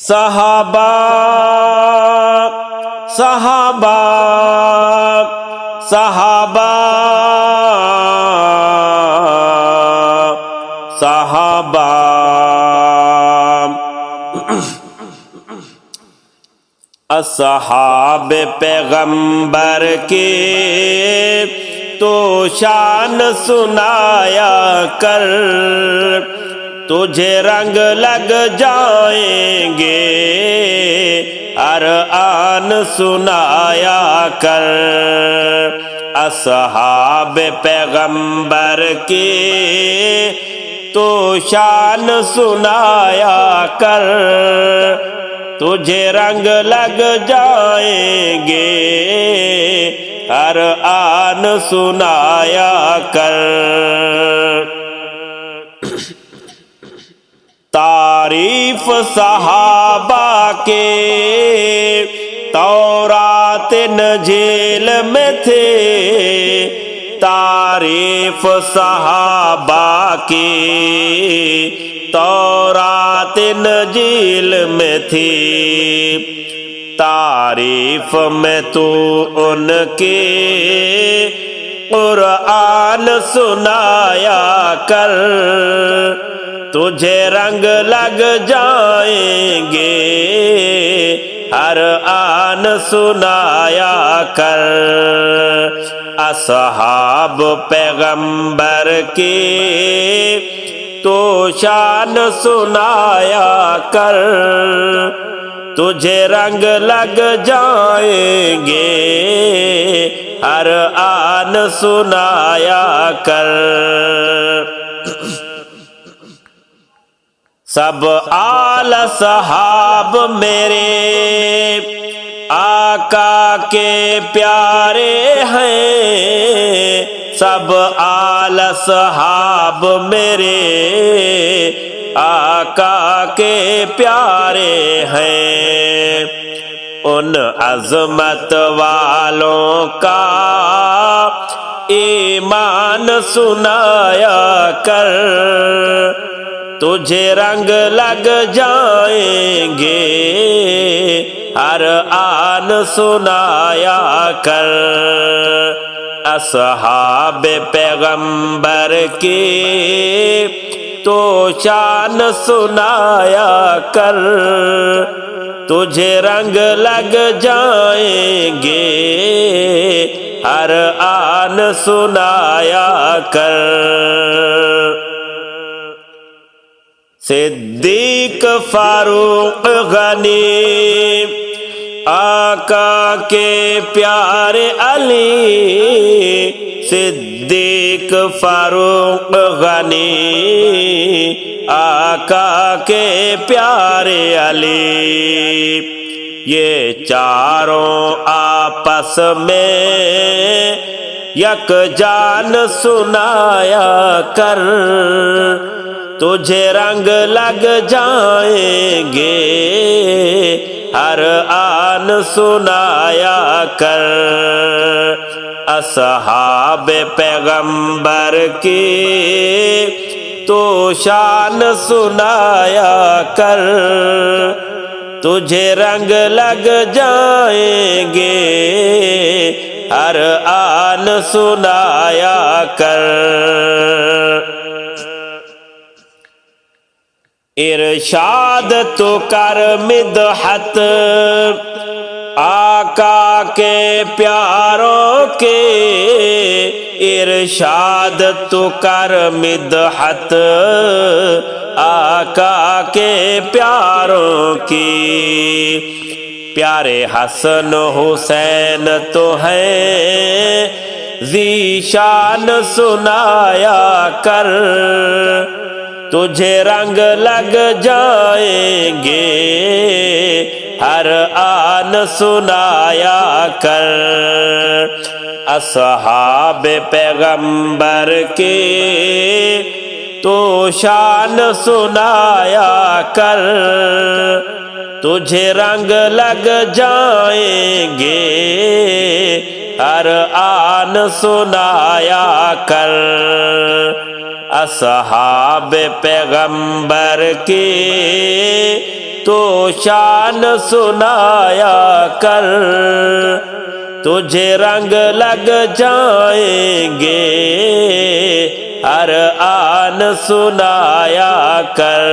صحابہ صحابہ صحابہ صحابہ اصحاب پیغمبر کے تو شان سنایا کر، تجھے رنگ لگ جائیں گے ہر آن سنایا کر۔ اصحاب پیغمبر کے تو شان سنایا کر، تجھے رنگ لگ جائیں گے ہر آن سنایا کر۔ تعریف صحابہ کے تورات انجیل میں تھے، تعریف صحابہ کی تورات انجیل میں تھی، تعریف میں تو ان کے قرآن سنایا کر، تجھے رنگ لگ جائیں گے ہر آن سنایا کر۔ اصحاب پیغمبر کی تو شان سنایا کر، تجھے رنگ لگ جائیں گے ہر آن سنایا کر۔ سب آل صحاب میرے آقا کے پیارے ہیں، سب آل صحاب میرے آقا کے پیارے ہیں، ان عظمت والوں کا ایمان سنایا کر، تجھے رنگ لگ جائیں گے ہر آن سنایا کر۔ اصحاب پیغمبر کی تو شان سنایا کر، تجھے رنگ لگ جائیں گے ہر آن سنایا کر۔ صدیق فاروق غنی آقا کے پیارے علی، صدیق فاروق غنی آقا کے پیارے علی، یہ چاروں آپس میں یک جان سنایا کر، تجھے رنگ لگ جائیں گے ہر آن سنایا کر۔ اصحاب پیغمبر کی تو شان سنایا کر، تجھے رنگ لگ جائیں گے ہر آن سنایا کر۔ ارشاد تو کر مدحت آقا کے پیاروں کے، ارشاد تو کر مدحت آقا کے پیاروں کی، پیارے حسن حسین تو ہیں ذیشان سنایا کر، تجھے رنگ لگ جائیں گے ہر آن سنایا کر۔ اصحاب پیغمبر کی تو شان سنایا کر، تجھے رنگ لگ جائیں گے ہر آن سنایا کر۔ اصحاب پیغمبر کی تو شان سنایا کر، تجھے رنگ لگ جائیں گے ہر آن سنایا کر۔